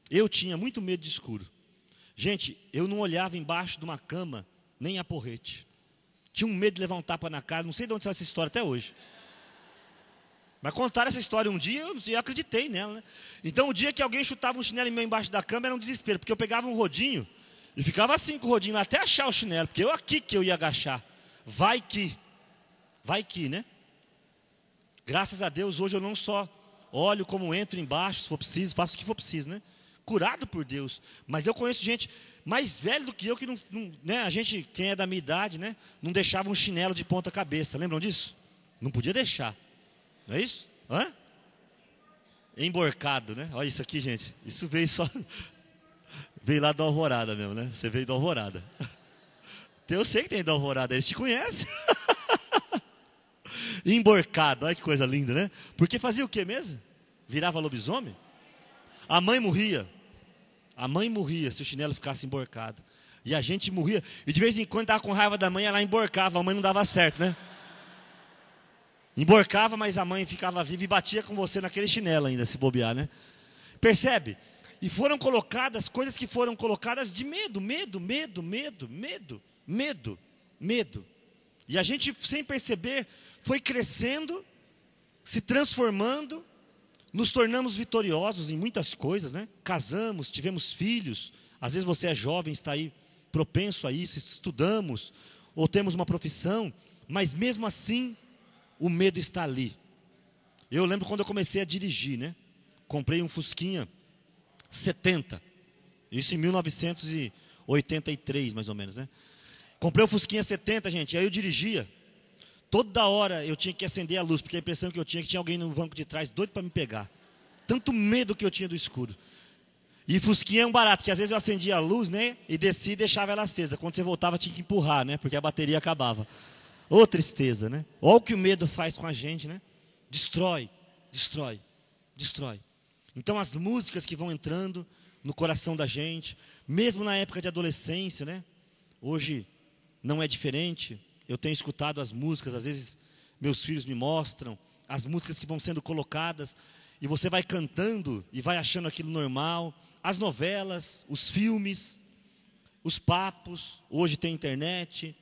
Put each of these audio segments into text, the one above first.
Eu tinha muito medo de escuro. Gente, eu não olhava embaixo de uma cama, nem a porrete. Tinha um medo de levar um tapa na cara, não sei de onde saiu essa história até hoje. Mas contaram essa história um dia, eu acreditei nela, né? Então o dia que alguém chutava um chinelo em mim embaixo da cama era um desespero, porque eu pegava um rodinho e ficava assim com o rodinho até achar o chinelo, porque eu aqui que eu ia agachar. Vai que, né? Graças a Deus hoje eu não só olho como entro embaixo, se for preciso, faço o que for preciso, né? Curado por Deus. Mas eu conheço gente mais velha do que eu, que não, né? A gente, quem é da minha idade, né? Não deixava um chinelo de ponta cabeça, lembram disso? Não podia deixar. Não é isso? Hã? Emborcado, né? Olha isso aqui, gente. Isso veio só... Veio lá da Alvorada mesmo, né? Você veio da Alvorada. Eu sei que tem da Alvorada, eles te conhecem. Emborcado, olha que coisa linda, né? Porque fazia o que mesmo? Virava lobisomem? A mãe morria. A mãe morria se o chinelo ficasse emborcado. E a gente morria. E de vez em quando estava com raiva da mãe, ela emborcava. A mãe não dava certo, né? Emborcava, mas a mãe ficava viva e batia com você naquele chinelo ainda, se bobear, né? Percebe? E foram colocadas coisas que foram colocadas de medo. E a gente, sem perceber, foi crescendo, se transformando, nos tornamos vitoriosos em muitas coisas, né? Casamos, tivemos filhos. Às vezes você é jovem, está aí propenso a isso, estudamos, ou temos uma profissão, mas mesmo assim, o medo está ali. Eu lembro quando eu comecei a dirigir, né? Comprei um Fusquinha 70, isso em 1983, mais ou menos, né? Comprei o Fusquinha 70, gente, e aí eu dirigia. Toda hora eu tinha que acender a luz, porque a impressão que eu tinha é que tinha alguém no banco de trás doido para me pegar. Tanto medo que eu tinha do escuro. E Fusquinha é um barato, que às vezes eu acendia a luz, né? E descia e deixava ela acesa. Quando você voltava tinha que empurrar, né? Porque a bateria acabava. Ô tristeza, né? Olha o que o medo faz com a gente, né? Destrói. Então as músicas que vão entrando no coração da gente, mesmo na época de adolescência, né? Hoje não é diferente. Eu tenho escutado as músicas, às vezes meus filhos me mostram as músicas que vão sendo colocadas, e você vai cantando e vai achando aquilo normal. As novelas, os filmes, os papos, hoje tem internet,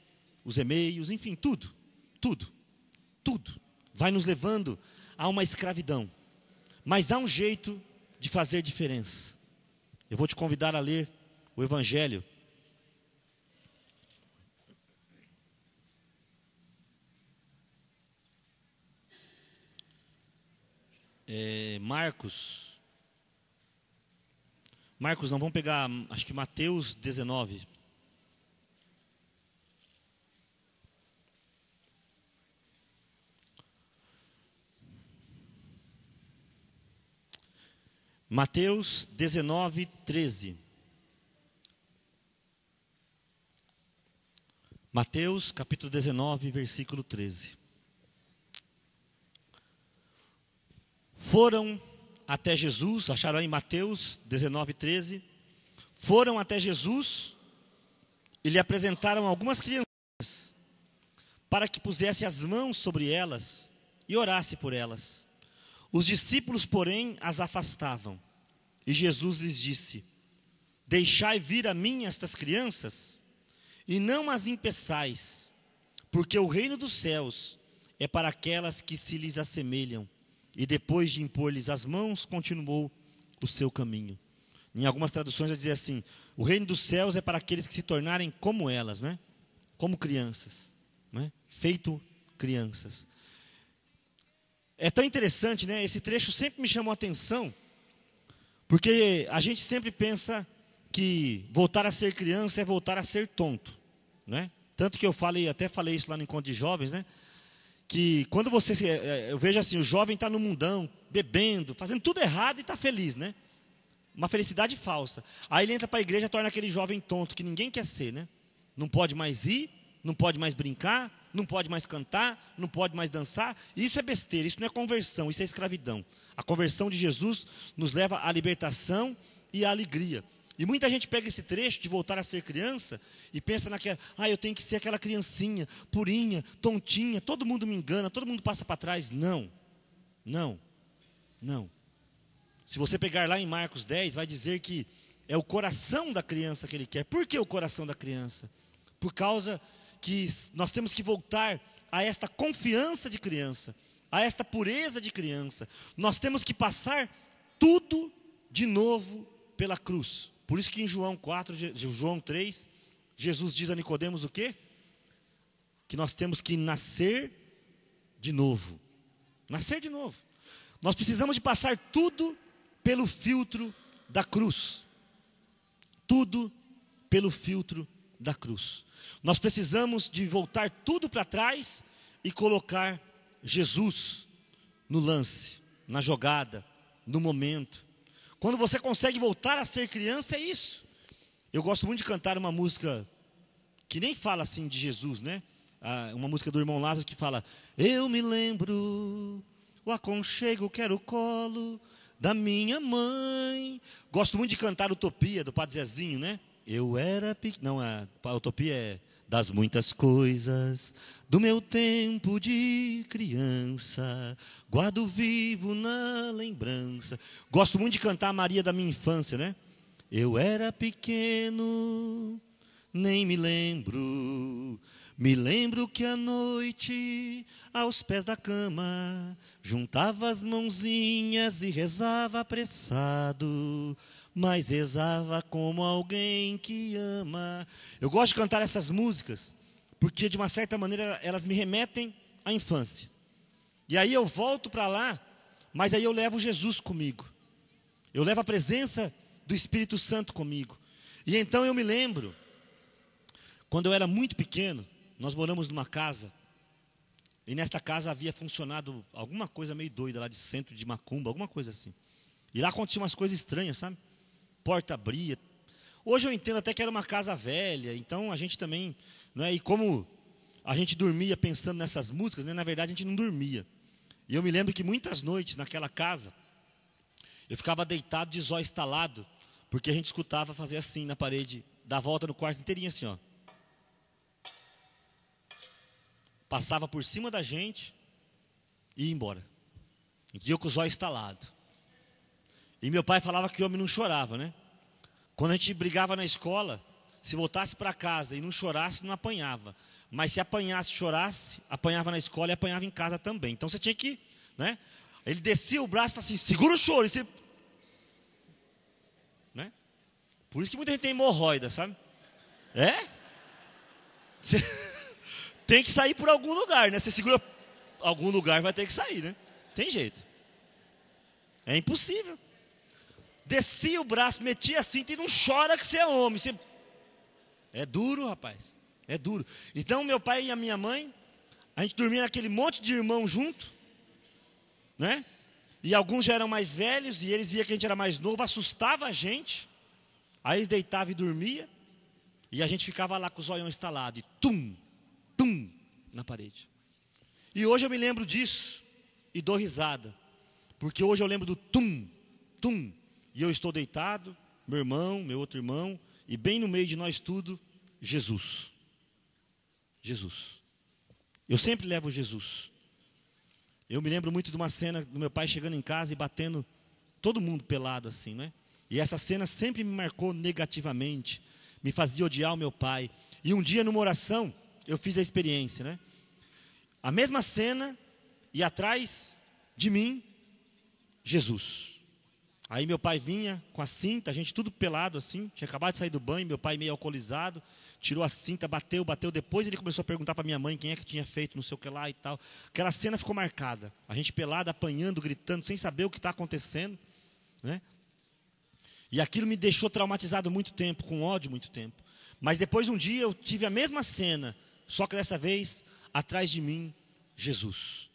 os e-mails, enfim, tudo vai nos levando a uma escravidão. Mas há um jeito de fazer diferença. Eu vou te convidar a ler o Evangelho. Marcos não, vamos pegar, acho que Mateus 19. Mateus 19, 13. Mateus capítulo 19, versículo 13. Foram até Jesus, acharam aí Mateus 19, 13. Foram até Jesus e lhe apresentaram algumas crianças, para que pusesse as mãos sobre elas e orasse por elas. Os discípulos, porém, as afastavam. E Jesus lhes disse: deixai vir a mim estas crianças, e não as impeçais, porque o reino dos céus é para aquelas que se lhes assemelham. E depois de impor-lhes as mãos, continuou o seu caminho. Em algumas traduções vai dizer assim: o reino dos céus é para aqueles que se tornarem como elas, né? Como crianças, né? Feito crianças. É tão interessante, né? Esse trecho sempre me chamou a atenção, porque a gente sempre pensa que voltar a ser criança é voltar a ser tonto, né? Tanto que eu até falei isso lá no encontro de jovens, né? Que quando eu vejo assim, o jovem está no mundão, bebendo, fazendo tudo errado e está feliz, né? Uma felicidade falsa. Aí ele entra para a igreja e torna aquele jovem tonto que ninguém quer ser, né? Não pode mais ir, não pode mais brincar, não pode mais cantar, não pode mais dançar. Isso é besteira, isso não é conversão, isso é escravidão. A conversão de Jesus nos leva à libertação e à alegria. E muita gente pega esse trecho de voltar a ser criança e pensa naquela: eu tenho que ser aquela criancinha, purinha, tontinha, todo mundo me engana, todo mundo passa para trás. Não. Se você pegar lá em Marcos 10, vai dizer que é o coração da criança que ele quer. Por que o coração da criança? Por causa que nós temos que voltar a esta confiança de criança, a esta pureza de criança. Nós temos que passar tudo de novo pela cruz. Por isso que em João 3, Jesus diz a Nicodemos o quê? Que nós temos que nascer de novo. Nascer de novo. Nós precisamos de passar tudo pelo filtro da cruz. Tudo pelo filtro da cruz. Nós precisamos de voltar tudo para trás e colocar Jesus no lance, na jogada, no momento. Quando você consegue voltar a ser criança, é isso. Eu gosto muito de cantar uma música que nem fala assim de Jesus, né? Uma música do irmão Lázaro que fala: eu me lembro, o aconchego que era o colo da minha mãe. Gosto muito de cantar Utopia, do Padre Zezinho, né? Eu era pequeno. Não, a Utopia é das muitas coisas do meu tempo de criança, guardo vivo na lembrança. Gosto muito de cantar a Maria da minha infância, né? Eu era pequeno, nem me lembro. Me lembro que à noite, aos pés da cama, juntava as mãozinhas e rezava apressado, mas rezava como alguém que ama. Eu gosto de cantar essas músicas, porque de uma certa maneira elas me remetem à infância. E aí eu volto para lá, mas aí eu levo Jesus comigo. Eu levo a presença do Espírito Santo comigo. E então eu me lembro, quando eu era muito pequeno, nós moramos numa casa, e nesta casa havia funcionado alguma coisa meio doida lá de centro de macumba, alguma coisa assim. E lá acontecia umas coisas estranhas, sabe? Porta abria. Hoje eu entendo até que era uma casa velha, então a gente também, não é? E como a gente dormia pensando nessas músicas, né? Na verdade a gente não dormia. E eu me lembro que muitas noites naquela casa, eu ficava deitado de zóio estalado, porque a gente escutava fazer assim na parede, dar volta no quarto inteirinho assim, ó. Passava por cima da gente e ia embora. E eu com os olhos estalados. E meu pai falava que o homem não chorava, né? Quando a gente brigava na escola, se voltasse para casa e não chorasse, não apanhava. Mas se apanhasse, chorasse, apanhava na escola e apanhava em casa também. Então você tinha que, né? Ele descia o braço e falava assim, segura o choro. E você, né? Por isso que muita gente tem hemorroida, sabe? É? Você tem que sair por algum lugar, né? Você segura algum lugar, vai ter que sair, né? Tem jeito. É impossível. Descia o braço, metia a cinta e não chora que você é homem. Você... É duro, rapaz. É duro. Então meu pai e a minha mãe, a gente dormia naquele monte de irmão junto, né? E alguns já eram mais velhos e eles viam que a gente era mais novo, assustava a gente. Aí eles deitavam e dormia. E a gente ficava lá com os olhão estalado e tum, tum, na parede. E hoje eu me lembro disso e dou risada. Porque hoje eu lembro do tum, tum. E eu estou deitado, meu irmão, meu outro irmão, e bem no meio de nós tudo, Jesus. Jesus. Eu sempre levo Jesus. Eu me lembro muito de uma cena do meu pai chegando em casa e batendo todo mundo pelado assim, né? E essa cena sempre me marcou negativamente, me fazia odiar o meu pai. E um dia numa oração, eu fiz a experiência, né? A mesma cena e atrás de mim, Jesus. Aí meu pai vinha com a cinta, a gente tudo pelado assim, tinha acabado de sair do banho, meu pai meio alcoolizado, tirou a cinta, bateu, depois ele começou a perguntar para minha mãe quem é que tinha feito, não sei o que lá e tal. Aquela cena ficou marcada, a gente pelado, apanhando, gritando, sem saber o que está acontecendo, né? E aquilo me deixou traumatizado muito tempo, com ódio muito tempo. Mas depois um dia eu tive a mesma cena, só que dessa vez, atrás de mim, Jesus.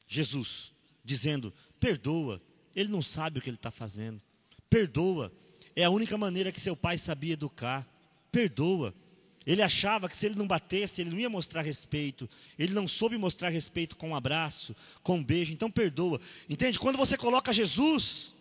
Jesus, dizendo, perdoa. Ele não sabe o que ele está fazendo. Perdoa. É a única maneira que seu pai sabia educar. Perdoa. Ele achava que se ele não batesse, ele não ia mostrar respeito. Ele não soube mostrar respeito com um abraço, com um beijo. Então perdoa. Entende? Quando você coloca Jesus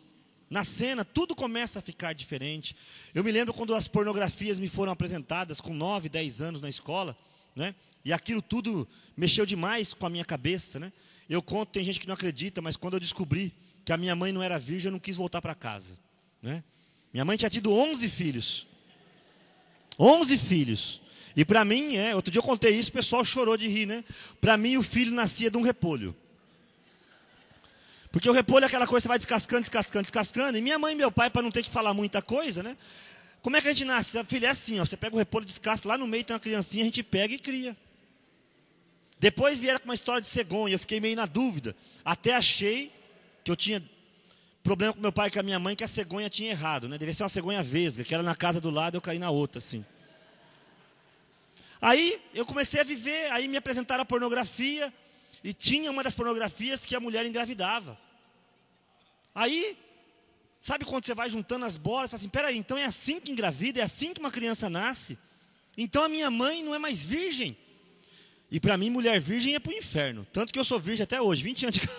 na cena, tudo começa a ficar diferente. Eu me lembro quando as pornografias me foram apresentadas com 9, 10 anos na escola, né? E aquilo tudo mexeu demais com a minha cabeça, né? Eu conto, tem gente que não acredita, mas quando eu descobri que a minha mãe não era virgem, eu não quis voltar para casa, né? Minha mãe tinha tido 11 filhos. 11 filhos. E para mim, outro dia eu contei isso, o pessoal chorou de rir, né? Para mim o filho nascia de um repolho. Porque o repolho é aquela coisa que você vai descascando, descascando, descascando. E minha mãe e meu pai, para não ter que falar muita coisa, né? Como é que a gente nasce? Filho, é assim, ó, você pega o repolho, descasca, lá no meio tem uma criancinha, a gente pega e cria. Depois vieram com uma história de cegonha, eu fiquei meio na dúvida. Até achei que eu tinha problema com meu pai e com a minha mãe, que a cegonha tinha errado, né? Devia ser uma cegonha vesga, que era na casa do lado, eu caí na outra, assim. Aí eu comecei a viver, aí me apresentaram a pornografia, e tinha uma das pornografias que a mulher engravidava. Aí, sabe quando você vai juntando as bolas, fala assim, peraí, então é assim que engravida, é assim que uma criança nasce? Então a minha mãe não é mais virgem. E para mim, mulher virgem é para o inferno. Tanto que eu sou virgem até hoje, 20 anos de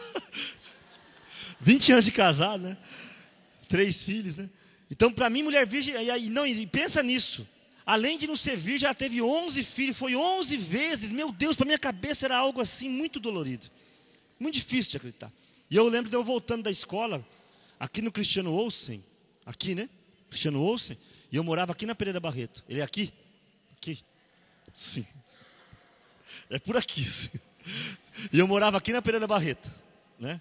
20 anos de casado, né? 3 filhos, né? Então, para mim, mulher virgem, e pensa nisso. Além de não ser virgem, ela teve 11 filhos, foi 11 vezes. Meu Deus, para minha cabeça era algo assim muito dolorido. Muito difícil de acreditar. E eu lembro de eu voltando da escola, aqui no Cristiano Olsen, aqui, né? Cristiano Olsen, e eu morava aqui na Pereira Barreto. Ele é aqui? Aqui? Sim. É por aqui, assim. E eu morava aqui na Pereira Barreto, né?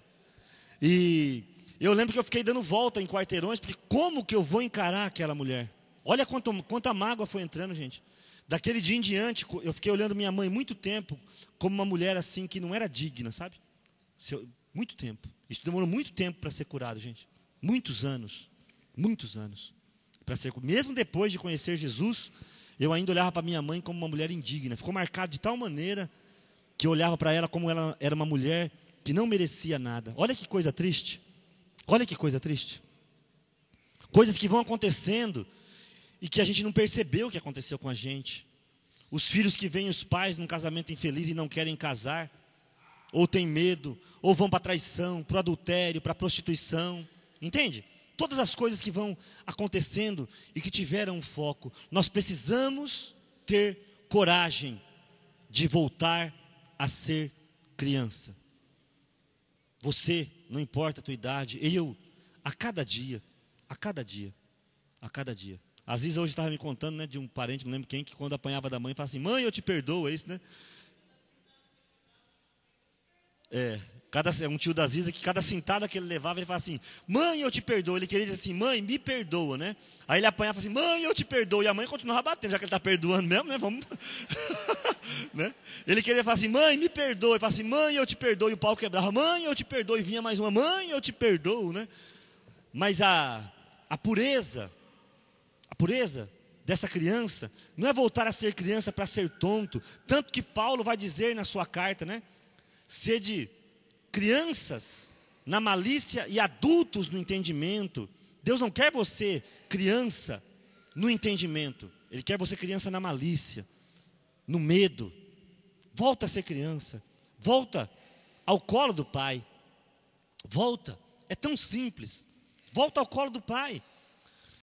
E eu lembro que eu fiquei dando volta em quarteirões, porque como que eu vou encarar aquela mulher? Olha quanta mágoa foi entrando, gente. Daquele dia em diante, eu fiquei olhando minha mãe muito tempo, como uma mulher assim, que não era digna, sabe? Muito tempo. Isso demorou muito tempo para ser curado, gente. Muitos anos. Muitos anos. Para ser curado. Mesmo depois de conhecer Jesus, eu ainda olhava para minha mãe como uma mulher indigna. Ficou marcado de tal maneira que eu olhava para ela como ela era uma mulher que não merecia nada. Olha que coisa triste. Olha que coisa triste. Coisas que vão acontecendo e que a gente não percebeu o que aconteceu com a gente. Os filhos que veem os pais num casamento infeliz e não querem casar, ou têm medo, ou vão para a traição, para o adultério, para a prostituição. Entende? Todas as coisas que vão acontecendo e que tiveram um foco. Nós precisamos ter coragem de voltar a ser criança. Você, não importa a tua idade, eu, a cada dia. Às vezes hoje estava me contando, né, de um parente, não lembro quem, que quando apanhava da mãe, falava assim, mãe, eu te perdoo, é isso, né? Um tio da Ziza, que cada cintada que ele levava, ele falava assim, mãe, eu te perdoo. Ele queria dizer assim, mãe, me perdoa, né? Aí ele apanhava e falava assim, mãe, eu te perdoo. E a mãe continuava batendo, já que ele está perdoando mesmo, né? Vamos. Né? Ele queria falar assim, mãe, me perdoa. Ele falava assim, mãe, eu te perdoo. E o pau quebrava, mãe, eu te perdoo. E vinha mais uma, mãe, eu te perdoo, né? Mas a pureza dessa criança não é voltar a ser criança para ser tonto. Tanto que Paulo vai dizer na sua carta, né? Sede crianças na malícia e adultos no entendimento. Deus não quer você criança no entendimento. Ele quer você criança na malícia, no medo. Volta a ser criança. Volta ao colo do Pai. Volta. É tão simples. Volta ao colo do Pai.